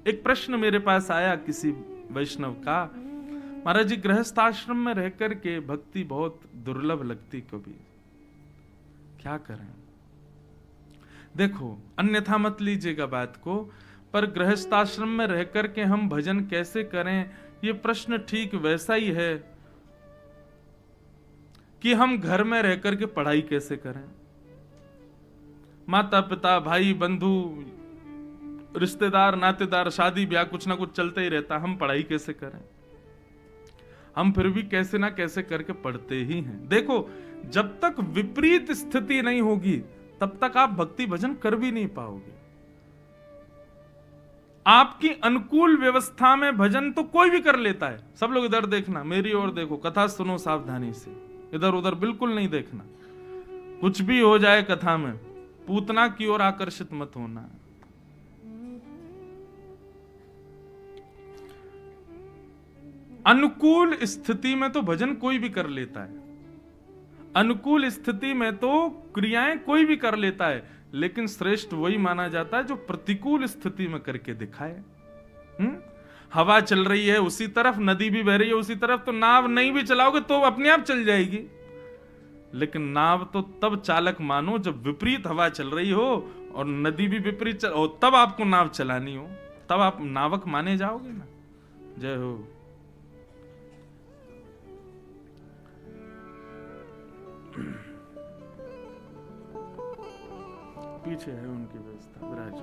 एक प्रश्न मेरे पास आया किसी वैष्णव का, महाराज जी गृहस्थ आश्रम में रह करके भक्ति बहुत दुर्लभ लगती कभी, क्या करें? देखो, अन्यथा मत लीजिएगा बात को, पर गृहस्थ आश्रम में रह करके हम भजन कैसे करें, ये प्रश्न ठीक वैसा ही है कि हम घर में रह करके पढ़ाई कैसे करें। माता पिता भाई बंधु रिश्तेदार नातेदार शादी ब्याह कुछ ना कुछ चलते ही रहता, हम पढ़ाई कैसे करें? हम फिर भी कैसे ना कैसे करके पढ़ते ही हैं। देखो, जब तक विपरीत स्थिति नहीं होगी तब तक आप भक्ति भजन कर भी नहीं पाओगे। आपकी अनुकूल व्यवस्था में भजन तो कोई भी कर लेता है। सब लोग इधर देखना, मेरी ओर देखो, कथा सुनो सावधानी से, इधर उधर बिल्कुल नहीं देखना। कुछ भी हो जाए कथा में, पूतना की ओर आकर्षित मत होना। अनुकूल स्थिति में तो भजन कोई भी कर लेता है, अनुकूल स्थिति में तो क्रियाएं कोई भी कर लेता है, लेकिन श्रेष्ठ वही माना जाता है जो प्रतिकूल स्थिति में करके दिखाए। हवा चल रही है उसी तरफ, नदी भी बह रही है उसी तरफ, तो नाव नहीं भी चलाओगे तो अपने आप चल जाएगी। लेकिन नाव तो तब चालक मानो जब विपरीत हवा चल रही हो और नदी भी विपरीत चल हो, तब आपको नाव चलानी हो, तब आप नावक माने जाओगे ना। जय हो। पीछे है उनकी व्यवस्था, विराज।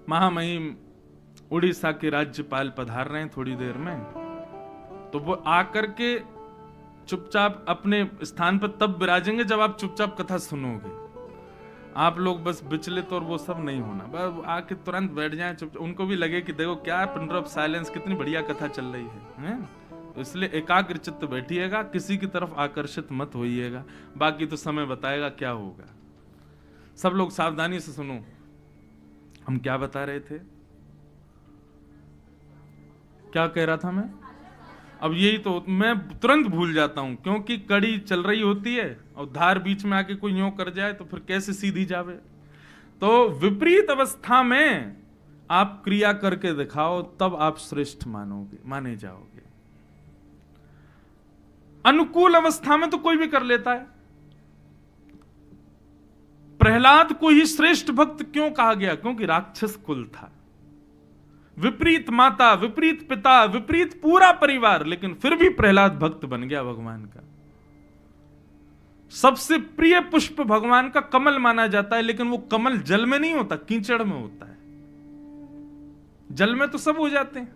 महामहिम उड़ीसा के राज्यपाल पधार रहे हैं थोड़ी देर में, तो वो आकर के चुपचाप अपने स्थान पर तब विराजेंगे जब आप चुपचाप कथा सुनोगे। आप लोग बस विचलित और वो सब नहीं होना, बस आके तुरंत बैठ जाएं चुपचाप, उनको भी लगे कि देखो क्या पिन ड्रॉप साइलेंस, कितनी बढ़िया कथा चल रही है? तो इसलिए एकाग्र चित्त बैठिएगा, किसी की तरफ आकर्षित मत होइएगा, बाकी तो समय बताएगा क्या होगा। सब लोग सावधानी से सुनो, हम क्या बता रहे थे, क्या कह रहा था मैं? अब यही तो मैं तुरंत भूल जाता हूं, क्योंकि कड़ी चल रही होती है और धार बीच में आके कोई यूं कर जाए तो फिर कैसे सीधी जावे। तो विपरीत अवस्था में आप क्रिया करके दिखाओ, तब आप श्रेष्ठ माने जाओगे। अनुकूल अवस्था में तो कोई भी कर लेता है। प्रहलाद को ही श्रेष्ठ भक्त क्यों कहा गया? क्योंकि राक्षस कुल था, विपरीत माता, विपरीत पिता, विपरीत पूरा परिवार, लेकिन फिर भी प्रहलाद भक्त बन गया भगवान का। सबसे प्रिय पुष्प भगवान का कमल माना जाता है, लेकिन वो कमल जल में नहीं होता, कीचड़ में होता है। जल में तो सब हो जाते हैं,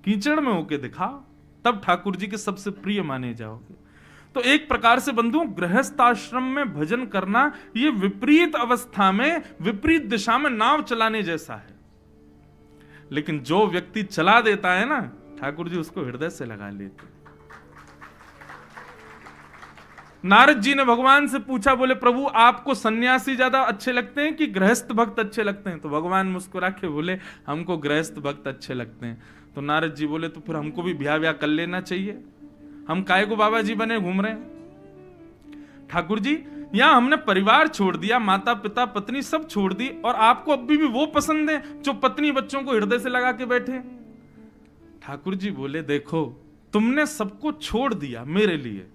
कीचड़ में होके दिखाओ, तब ठाकुर जी के सबसे प्रिय माने जाओगे। तो एक प्रकार से बंधुओं, गृहस्थ आश्रम में भजन करना ये विपरीत अवस्था में, विपरीत दिशा में नाव चलाने जैसा है। लेकिन जो व्यक्ति चला देता है ना, ठाकुर जी उसको हृदय से लगा लेते। नारद जी ने भगवान से पूछा, बोले प्रभु आपको सन्यासी ज्यादा अच्छे लगते हैं कि गृहस्थ भक्त अच्छे लगते हैं? तो भगवान मुस्कुरा के बोले हमको गृहस्थ भक्त अच्छे लगते हैं। तो नारद जी बोले तो फिर हमको भी ब्याह व्याह कर लेना चाहिए, हम काहे को बाबा जी बने घूम रहे हैं? ठाकुर जी यहां हमने परिवार छोड़ दिया, माता पिता पत्नी सब छोड़ दी, और आपको अभी भी वो पसंद है जो पत्नी बच्चों को हृदय से लगा के बैठे। ठाकुर जी बोले देखो तुमने सबको छोड़ दिया मेरे लिए,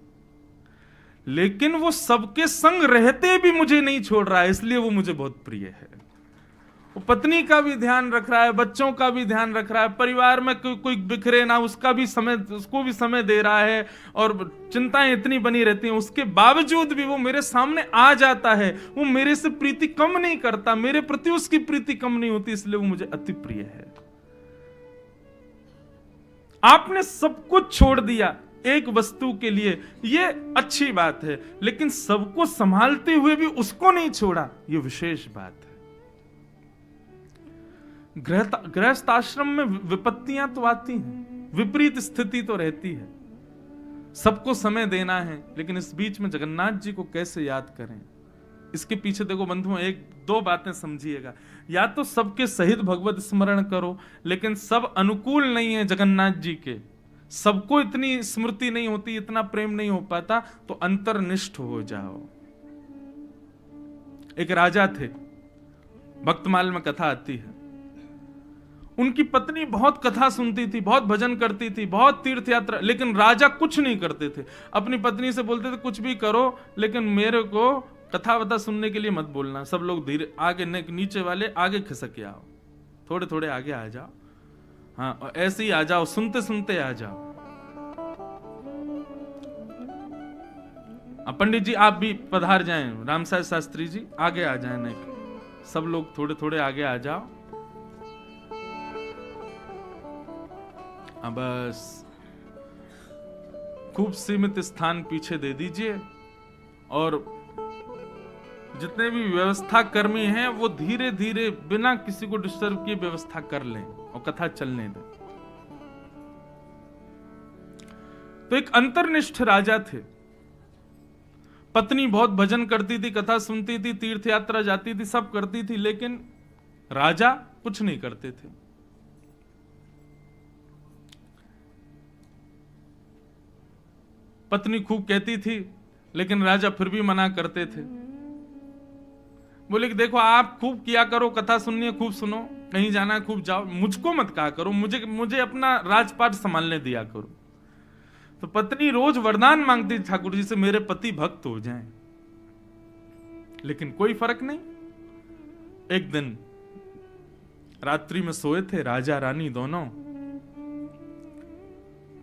लेकिन वो सबके संग रहते भी मुझे नहीं छोड़ रहा है, इसलिए वो मुझे बहुत प्रिय है। वो पत्नी का भी ध्यान रख रहा है, बच्चों का भी ध्यान रख रहा है, परिवार में कोई बिखरे ना उसका भी समय, उसको भी समय दे रहा है, और चिंताएं इतनी बनी रहती हैं, उसके बावजूद भी वो मेरे सामने आ जाता है। वो मेरे से प्रीति कम नहीं करता, मेरे प्रति उसकी प्रीति कम नहीं होती, इसलिए वो मुझे अति प्रिय है। आपने सब कुछ छोड़ दिया एक वस्तु के लिए, ये अच्छी बात है, लेकिन सबको संभालते हुए भी उसको नहीं छोड़ा, ये विशेष बात है। गृहस्थ आश्रम में विपत्तियां तो आती हैं, विपरीत स्थिति तो रहती है, सबको समय देना है, लेकिन इस बीच में जगन्नाथ जी को कैसे याद करें? इसके पीछे देखो बंधुओं, एक दो बातें समझिएगा। या तो सबके सहित भगवत स्मरण करो, लेकिन सब अनुकूल नहीं है जगन्नाथ जी के, सबको इतनी स्मृति नहीं होती, इतना प्रेम नहीं हो पाता, तो अंतर्निष्ठ हो जाओ। एक राजा थे, भक्तमाल में कथा आती है। उनकी पत्नी बहुत कथा सुनती थी, बहुत भजन करती थी, बहुत तीर्थ यात्रा, लेकिन राजा कुछ नहीं करते थे। अपनी पत्नी से बोलते थे कुछ भी करो लेकिन मेरे को कथा वथा सुनने के लिए मत बोलना। सब लोग धीरे आगे, नीचे वाले आगे खिसक के आओ, थोड़े थोड़े आगे आ जाओ, हाँ ऐसे ही आ जाओ, सुनते सुनते आ जाओ। पंडित जी आप भी पधार जाएं, रामसाय शास्त्री जी आगे आ जाएं, नहीं सब लोग थोड़े थोड़े आगे आ जाओ। बस खूब सीमित स्थान पीछे दे दीजिए और जितने भी व्यवस्था कर्मी हैं वो धीरे धीरे बिना किसी को डिस्टर्ब किए व्यवस्था कर लें और कथा चलने दें। तो एक अंतर्निष्ठ राजा थे, पत्नी बहुत भजन करती थी, कथा सुनती थी, तीर्थ यात्रा जाती थी, सब करती थी, लेकिन राजा कुछ नहीं करते थे। पत्नी खूब कहती थी लेकिन राजा फिर भी मना करते थे। बोले कि देखो आप खूब किया करो, कथा सुननी है खूब सुनो, कहीं जाना है खूब जाओ, मुझको मत कहा करो, मुझे अपना राजपाट संभालने दिया करो। तो पत्नी रोज वरदान मांगती ठाकुर जी से मेरे पति भक्त हो जाएं, लेकिन कोई फर्क नहीं। एक दिन रात्रि में सोए थे राजा रानी दोनों,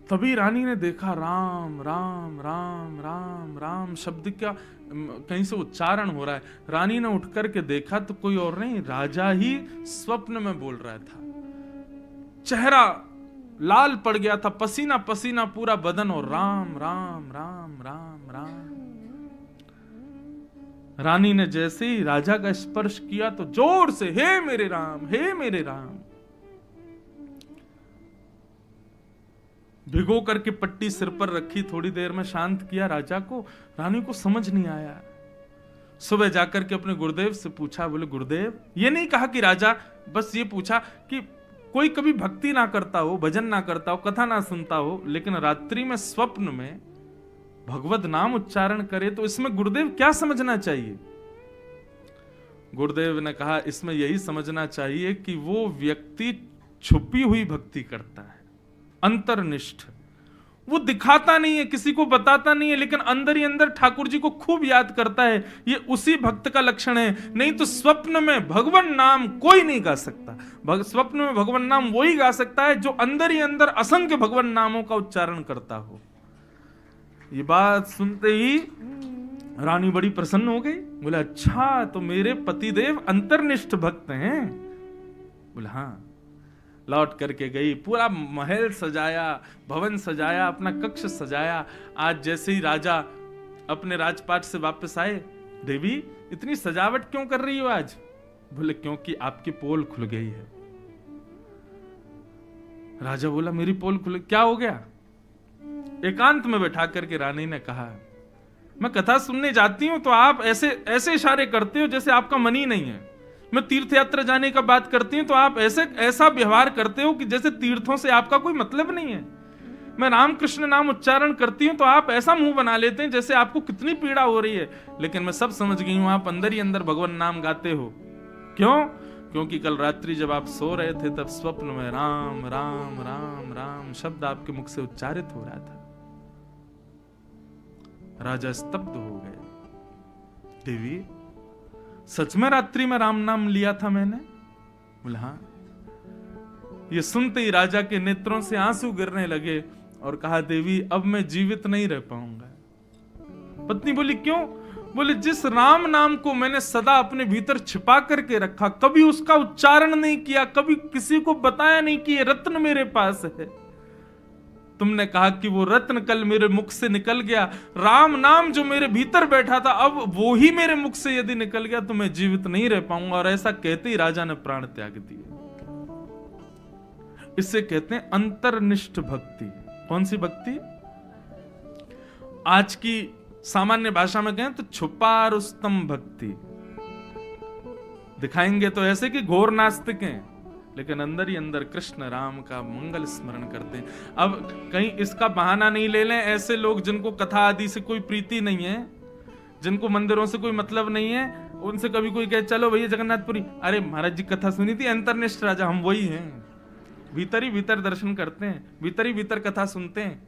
तभी रानी ने देखा राम राम राम राम राम शब्द क्या कहीं से उच्चारण हो रहा है। रानी ने उठ करके देखा तो कोई और नहीं, राजा ही स्वप्न में बोल रहा था। चेहरा लाल पड़ गया था, पसीना पसीना पूरा बदन, और राम राम राम राम राम। रानी ने जैसे ही राजा का स्पर्श किया तो जोर से हे मेरे राम, हे मेरे राम। भिगो करके पट्टी सिर पर रखी, थोड़ी देर में शांत किया राजा को। रानी को समझ नहीं आया। सुबह जाकर के अपने गुरुदेव से पूछा, बोले गुरुदेव, ये नहीं कहा कि राजा, बस ये पूछा कि कोई कभी भक्ति ना करता हो, भजन ना करता हो, कथा ना सुनता हो, लेकिन रात्रि में स्वप्न में भगवत नाम उच्चारण करे, तो इसमें गुरुदेव क्या समझना चाहिए? गुरुदेव ने कहा इसमें यही समझना चाहिए कि वो व्यक्ति छुपी हुई भक्ति करता है, अंतर्निष्ठ। वो दिखाता नहीं है, किसी को बताता नहीं है, लेकिन अंदर ही अंदर ठाकुर जी को खूब याद करता है। ये उसी भक्त का लक्षण है। नहीं तो स्वप्न में भगवान नाम कोई नहीं गा सकता। स्वप्न में भगवान नाम वही गा सकता है जो अंदर ही अंदर असंख्य भगवान नामों का उच्चारण करता हो। ये बात सुनते ही रानी बड़ी प्रसन्न हो गई। बोले अच्छा, तो मेरे पतिदेव अंतर्निष्ठ भक्त हैं? बोले हाँ। लौट करके गई, पूरा महल सजाया, भवन सजाया, अपना कक्ष सजाया। आज जैसे ही राजा अपने राजपाट से वापस आए, देवी इतनी सजावट क्यों कर रही हो आज? बोले क्योंकि आपकी पोल खुल गई है। राजा बोला मेरी पोल खुल, क्या हो गया? एकांत में बैठा करके रानी ने कहा, मैं कथा सुनने जाती हूं तो आप ऐसे ऐसे इशारे करते हो जैसे आपका मन ही नहीं है। मैं तीर्थ यात्रा जाने का बात करती हूं तो आप ऐसा व्यवहार करते हो कि जैसे तीर्थों से आपका कोई मतलब नहीं है। मैं राम कृष्ण नाम उच्चारण करती हूं तो आप ऐसा मुंह बना लेते हैं जैसे आपको कितनी पीड़ा हो रही है। लेकिन मैं सब समझ गई हूं, आप अंदर ही अंदर भगवान नाम गाते हो। क्यों? क्योंकि कल रात्रि जब आप सो रहे थे तब स्वप्न में राम राम राम राम शब्द आपके मुख से उच्चारित हो रहा था। राजा स्तब्ध हो गए। देवी सच में रात्रि में राम नाम लिया था मैंने? बोले हाँ। ये सुनते ही राजा के नेत्रों से आंसू गिरने लगे और कहा देवी अब मैं जीवित नहीं रह पाऊंगा। पत्नी बोली क्यों? बोले जिस राम नाम को मैंने सदा अपने भीतर छिपा करके रखा, कभी उसका उच्चारण नहीं किया, कभी किसी को बताया नहीं कि ये रत्न मेरे पास है। तुमने कहा कि वो रत्न कल मेरे मुख से निकल गया, राम नाम जो मेरे भीतर बैठा था अब वो ही मेरे मुख से यदि निकल गया तो मैं जीवित नहीं रह पाऊंगा। और ऐसा कहते ही राजा ने प्राण त्याग दिए। इससे कहते हैं अंतर्निष्ठ भक्ति। कौन सी भक्ति? आज की सामान्य भाषा में कहें तो छुपा रुस्तम भक्ति। दिखाएंगे तो ऐसे कि घोर नास्तिक हैं, लेकिन अंदर ही अंदर कृष्ण राम का मंगल स्मरण करते हैं। अब कहीं इसका बहाना नहीं ले लें ऐसे लोग जिनको कथा आदि से कोई प्रीति नहीं है, जिनको मंदिरों से कोई मतलब नहीं है, उनसे कभी कोई कहे चलो भैया जगन्नाथपुरी, अरे महाराज जी कथा सुनी थी, अंतर्निष्ठ राजा हम वही हैं, भीतर ही भीतर दर्शन करते हैं, भीतर ही भीतर कथा सुनते हैं।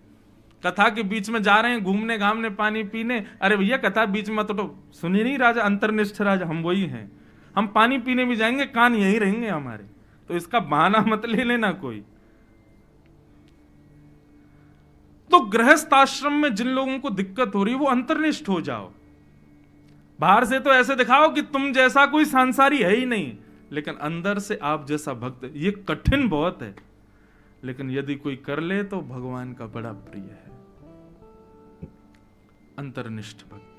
कथा के बीच में जा रहे हैं घूमने घामने पानी पीने, अरे भैया कथा बीच में तो सुनी नहीं राजा, अंतर्निष्ठ राजा हम वही हैं, हम पानी पीने भी जाएंगे कान यही रहेंगे हमारे, तो इसका बहाना मत ले लेना कोई। तो गृहस्थ आश्रम में जिन लोगों को दिक्कत हो रही है वो अंतर्निष्ठ हो जाओ। बाहर से तो ऐसे दिखाओ कि तुम जैसा कोई सांसारी है ही नहीं, लेकिन अंदर से आप जैसा भक्त, ये कठिन बहुत है, लेकिन यदि कोई कर ले तो भगवान का बड़ा प्रिय है, अंतर्निष्ठ भक्त।